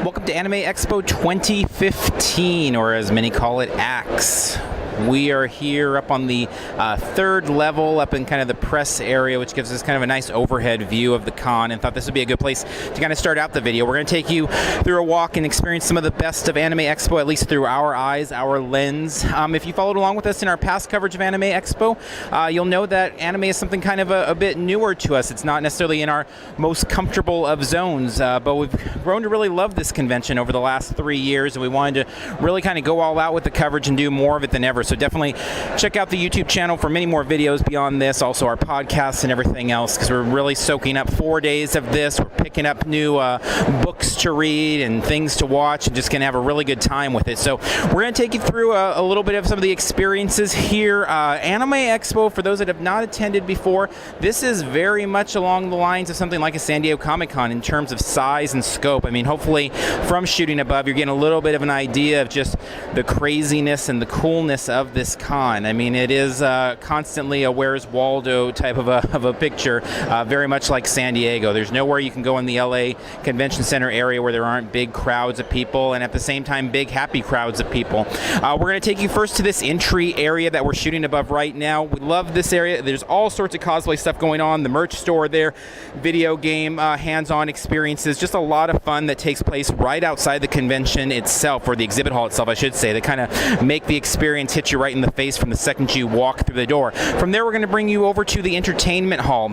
Welcome to Anime Expo 2015, or as many call it, AX. We are here up on the third level, up in kind of the press area, which gives us kind of a nice overhead view of the con, and thought this would be a good place to kind of start out the video. We're going to take you through a walk and experience some of the best of Anime Expo, at least through our eyes, our lens. If you followed along with us in our past coverage of Anime Expo, you'll know that anime is something kind of a bit newer to us. It's not necessarily in our most comfortable of zones, but we've grown to really love this convention over the last 3 years, and we wanted to really kind of go all out with the coverage and do more of it than ever. So definitely check out the YouTube channel for many more videos beyond this, also our podcasts and everything else, because we're really soaking up 4 days of this. We're picking up new books to read and things to watch, and just going to have a really good time with it. So we're going to take you through a little bit of some of the experiences here. Anime Expo, for those that have not attended before, this is very much along the lines of something like a San Diego Comic-Con in terms of size and scope. I mean, hopefully from shooting above, you're getting a little bit of an idea of just the craziness and the coolness of this con. I mean, it is constantly a Where's Waldo type of a picture, very much like San Diego. There's nowhere you can go in the LA Convention Center area where there aren't big crowds of people, and at the same time, big happy crowds of people. We're going to take you first to this entry area that we're shooting above right now. We love this area. There's all sorts of cosplay stuff going on, the merch store there, video game, hands-on experiences, just a lot of fun that takes place right outside the convention itself, or the exhibit hall itself, I should say, that kind of make the experience hit you right in the face from the second you walk through the door. From there, we're going to bring you over to the entertainment hall.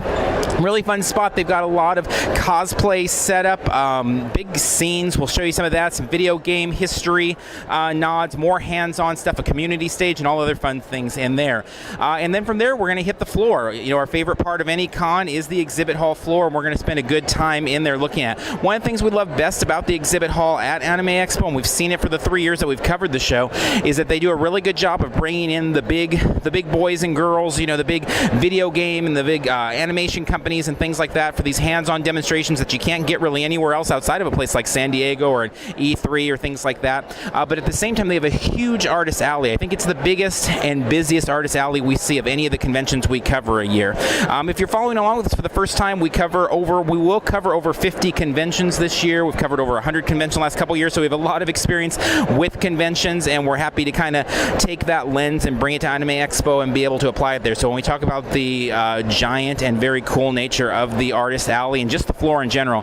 Really fun spot. They've got a lot of cosplay set up, big scenes. We'll show you some of that, some video game history nods, more hands-on stuff, a community stage, and all other fun things in there. And then from there, we're going to hit the floor. You know, our favorite part of any con is the exhibit hall floor, and we're going to spend a good time in there looking at. One of the things we love best about the exhibit hall at Anime Expo, and we've seen it for the 3 years that we've covered the show, is that they do a really good job of bringing in the big boys and girls, you know, the big video game and the big animation companies and things like that for these hands-on demonstrations that you can't get really anywhere else outside of a place like San Diego or an E3 or things like that. But at the same time, they have a huge artist alley. I think it's the biggest and busiest artist alley we see of any of the conventions we cover a year. If you're following along with us for the first time, we will cover over 50 conventions this year. We've covered over 100 conventions the last couple years, so we have a lot of experience with conventions, and we're happy to kind of take that lens and bring it to Anime Expo and be able to apply it there. So when we talk about the giant and very cool nature of the artist alley and just the floor in general,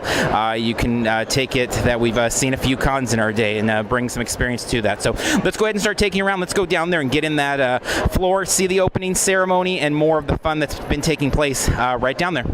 you can take it that we've seen a few cons in our day and bring some experience to that. So let's go ahead and start taking around. Let's go down there and get in that floor, see the opening ceremony and more of the fun that's been taking place right down there.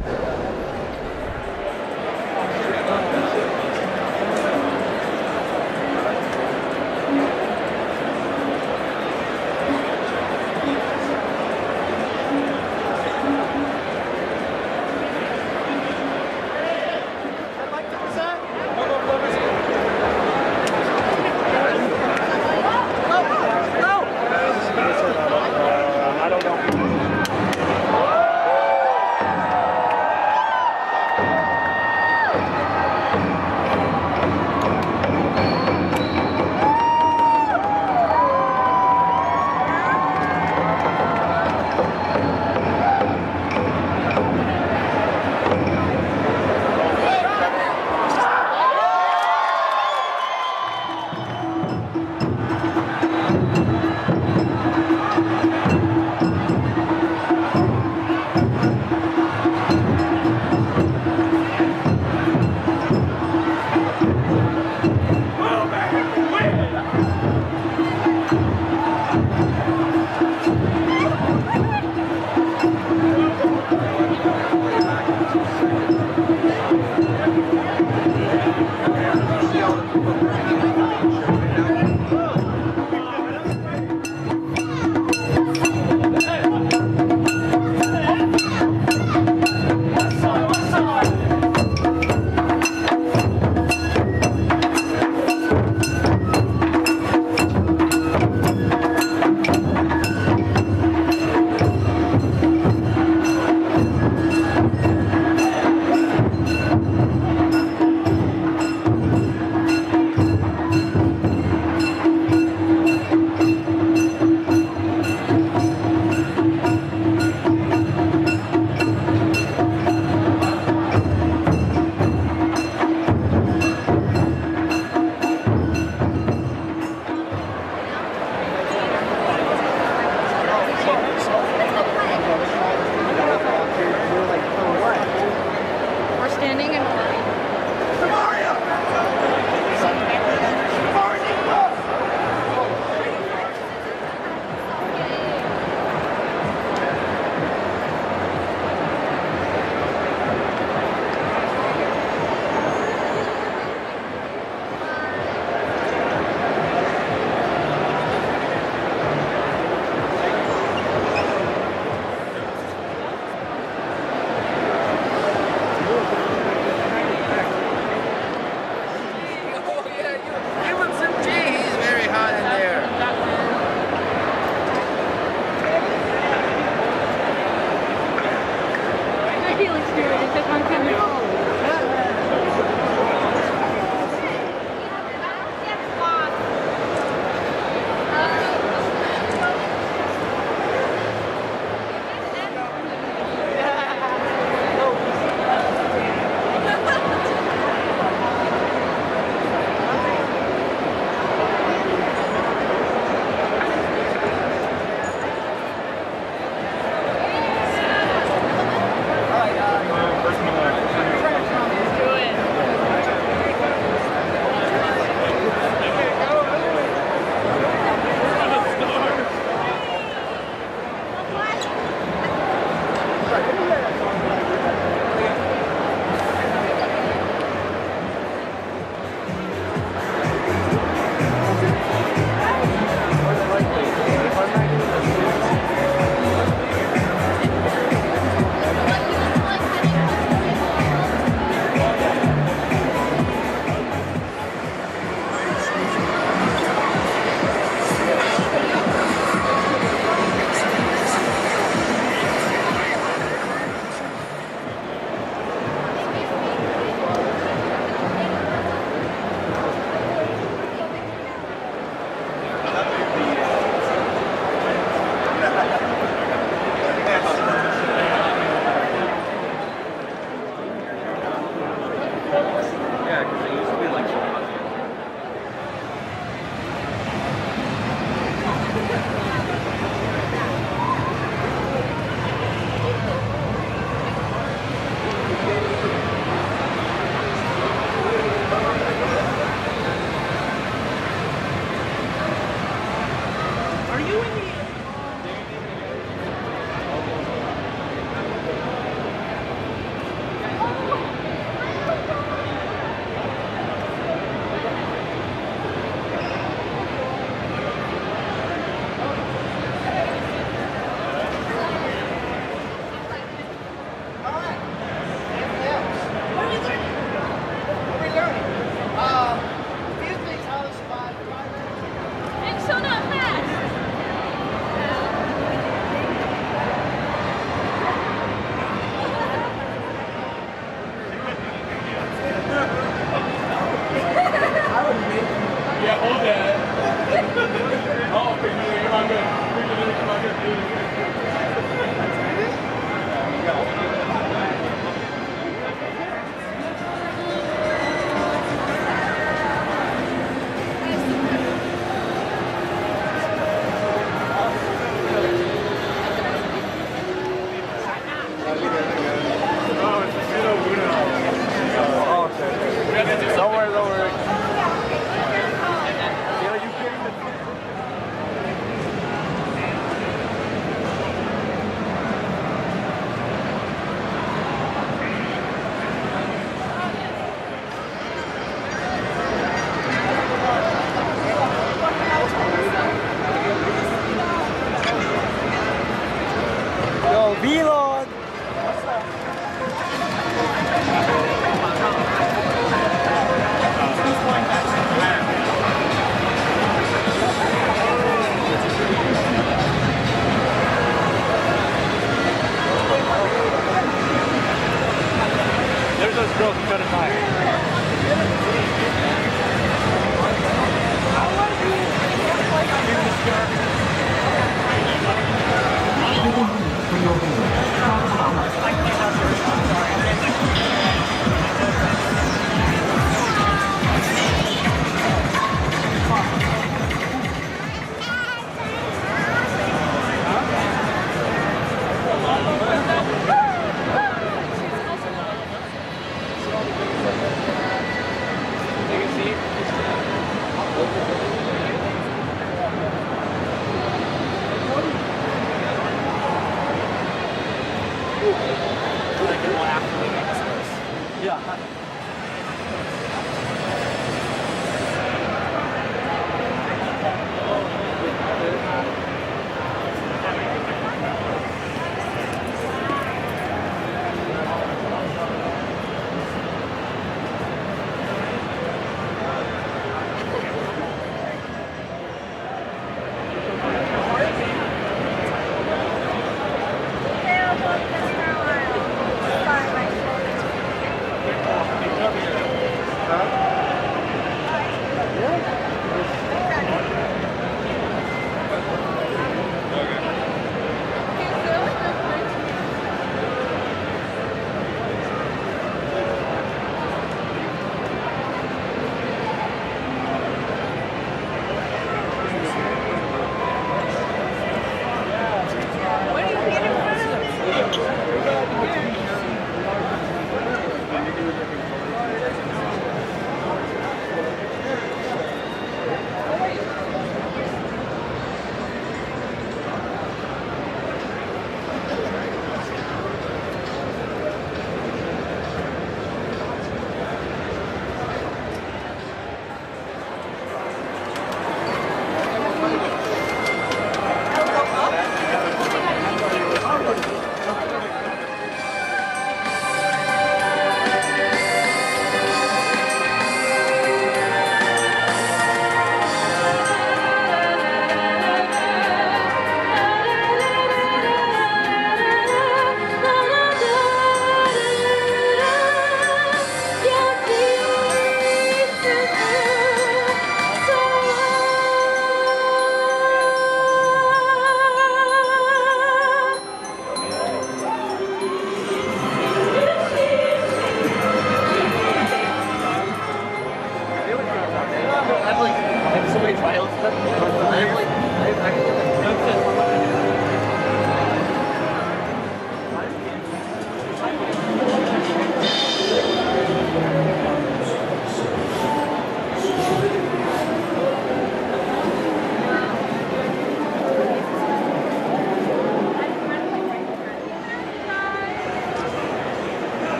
Sorry, my shoulder.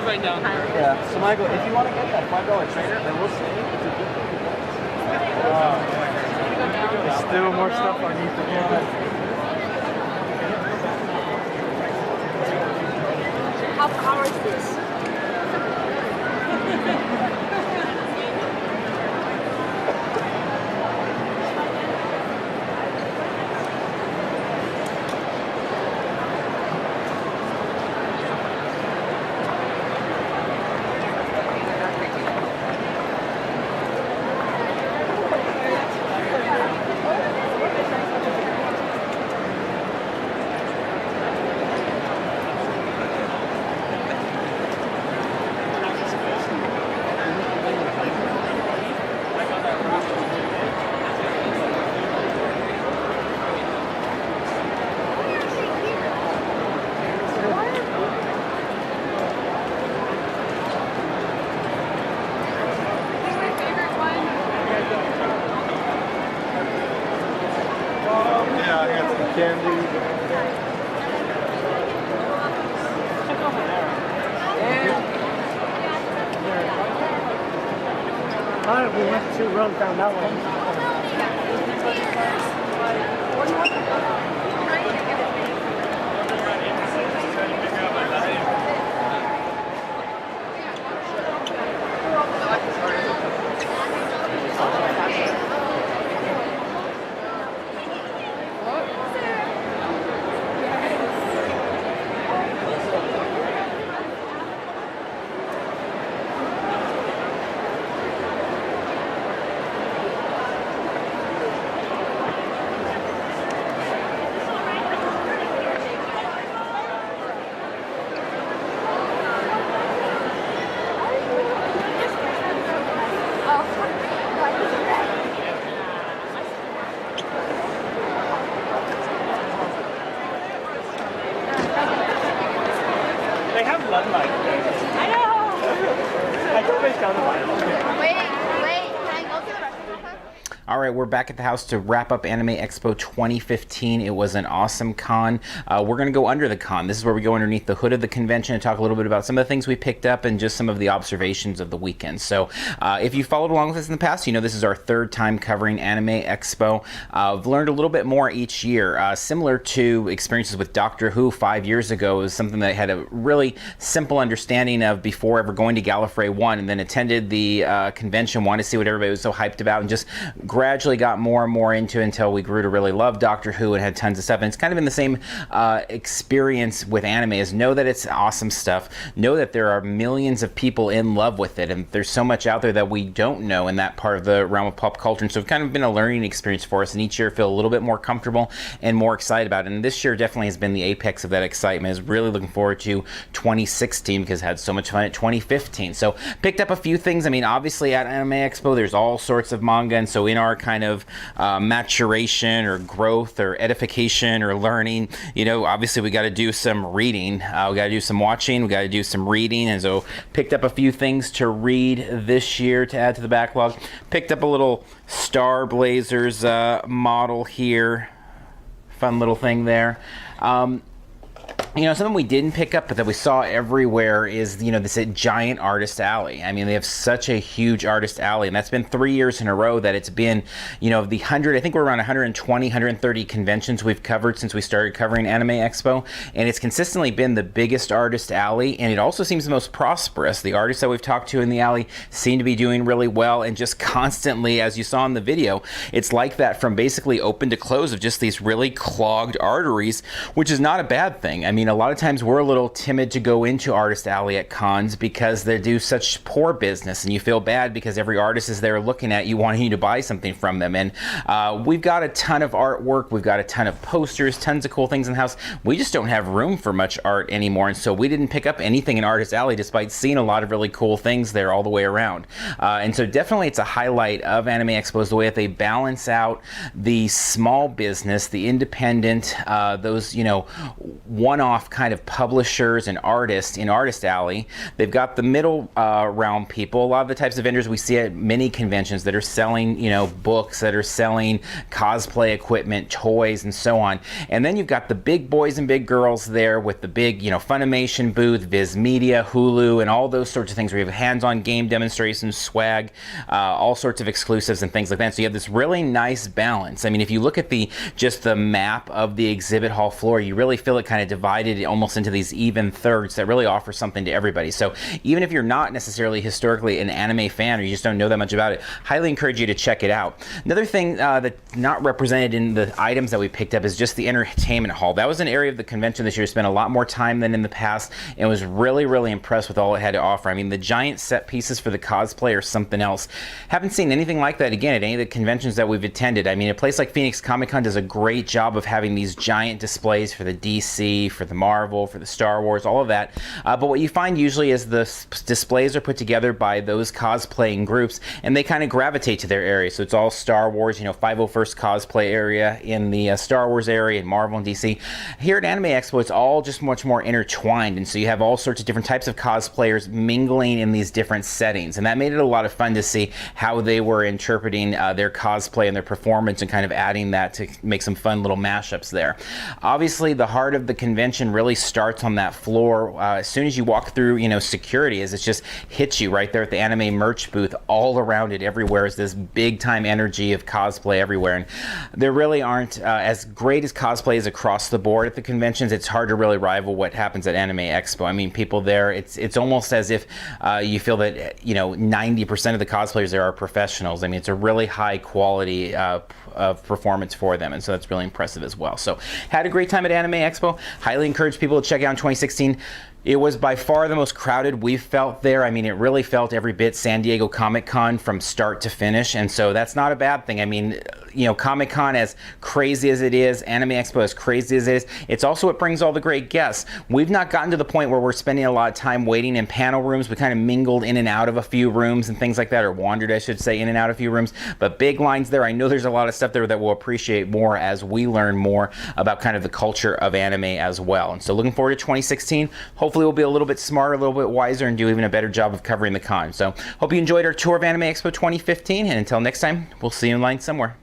Right down. Yeah. So Michael, if you want to get that $5 trainer, then we'll see. There's still more stuff I need to get. How far is this? We went to Rome, found that one. They have blood light. I know. I always down the line. Wait, can I go to the restaurant? All right, we're back at the house to wrap up Anime Expo 2015. It was an awesome con. We're going to go under the con. This is where we go underneath the hood of the convention and talk a little bit about some of the things we picked up and just some of the observations of the weekend. So if you followed along with us in the past, you know this is our third time covering Anime Expo. I've learned a little bit more each year. Similar to experiences with Doctor Who 5 years ago, it was something that I had a really simple understanding of before ever going to Gallifrey 1, and then attended the convention, wanted to see what everybody was so hyped about, and just gradually got more and more into it until we grew to really love Doctor Who and had tons of stuff. And it's kind of been the same experience with anime, is know that it's awesome stuff, know that there are millions of people in love with it, and there's so much out there that we don't know in that part of the realm of pop culture. And so it's kind of been a learning experience for us, and each year I feel a little bit more comfortable and more excited about it. And this year definitely has been the apex of that excitement. Is really looking forward to 2016 because I had so much fun at 2015. So picked up a few things. I mean, obviously at Anime Expo there's all sorts of manga, and so in our kind of maturation or growth or edification or learning, you know, obviously we got to do some reading, we got to do some watching, we got to do some reading, and so picked up a few things to read this year to add to the backlog. Picked up a little Star Blazers model here. fun little thing there. You know, something we didn't pick up but that we saw everywhere is, you know, this giant artist alley. I mean, they have such a huge artist alley, and that's been 3 years in a row that it's been, you know, the 100, I think we're around 120, 130 conventions we've covered since we started covering Anime Expo, and it's consistently been the biggest artist alley, and it also seems the most prosperous. The artists that we've talked to in the alley seem to be doing really well, and just constantly, as you saw in the video, it's like that from basically open to close of just these really clogged arteries, which is not a bad thing. I mean, a lot of times we're a little timid to go into Artist Alley at cons because they do such poor business, and you feel bad because every artist is there looking at you, wanting you to buy something from them. And we've got a ton of artwork, we've got a ton of posters, tons of cool things in the house. We just don't have room for much art anymore, and so we didn't pick up anything in Artist Alley despite seeing a lot of really cool things there all the way around. And so definitely it's a highlight of Anime Expo is the way that they balance out the small business, the independent, those, you know, one-off kind of publishers and artists in Artist Alley. They've got the middle realm people, a lot of the types of vendors we see at many conventions that are selling, you know, books, that are selling cosplay equipment, toys, and so on. And then you've got the big boys and big girls there with the big, you know, Funimation booth, Viz Media, Hulu, and all those sorts of things where you have hands-on game demonstrations, swag, all sorts of exclusives and things like that. So you have this really nice balance. I mean, if you look at just the map of the exhibit hall floor, you really feel it kind of divided almost into these even thirds that really offer something to everybody. So even if you're not necessarily historically an anime fan or you just don't know that much about it, highly encourage you to check it out. Another thing that's not represented in the items that we picked up is just the entertainment hall. That was an area of the convention this year I spent a lot more time than in the past, and was really, really impressed with all it had to offer. I mean, the giant set pieces for the cosplay are something else. Haven't seen anything like that again at any of the conventions that we've attended. I mean, a place like Phoenix Comic Con does a great job of having these giant displays for the DC, for the Marvel, for the Star Wars, all of that. But what you find usually is the displays are put together by those cosplaying groups, and they kind of gravitate to their area. So it's all Star Wars, you know, 501st cosplay area in the Star Wars area, and Marvel and DC. Here at Anime Expo, it's all just much more intertwined, and so you have all sorts of different types of cosplayers mingling in these different settings, and that made it a lot of fun to see how they were interpreting their cosplay and their performance, and kind of adding that to make some fun little mashups there. Obviously, the heart of the convention really starts on that floor as soon as you walk through, you know, security, as it just hits you right there at the anime merch booth. All around it, everywhere, is this big time energy of cosplay everywhere, and there really aren't as great as cosplay is across the board at the conventions. It's hard to really rival what happens at Anime Expo. I mean, people there, it's almost as if you feel that, you know, 90% of the cosplayers there are professionals. I mean, it's a really high quality of performance for them, and so that's really impressive as well. So had a great time at Anime Expo. Highly encourage people to check out in 2016. It was by far the most crowded we've felt there. I mean, it really felt every bit San Diego Comic-Con from start to finish, and so that's not a bad thing. I mean, you know, Comic-Con, as crazy as it is, Anime Expo, as crazy as it is, it's also what brings all the great guests. We've not gotten to the point where we're spending a lot of time waiting in panel rooms. We kind of mingled in and out of a few rooms and things like that, or wandered, I should say, in and out of a few rooms, but big lines there. I know there's a lot of stuff there that we'll appreciate more as we learn more about kind of the culture of anime as well. And so looking forward to 2016. Hopefully we'll be a little bit smarter, a little bit wiser, and do even a better job of covering the con. So hope you enjoyed our tour of Anime Expo 2015, and until next time, we'll see you in line somewhere.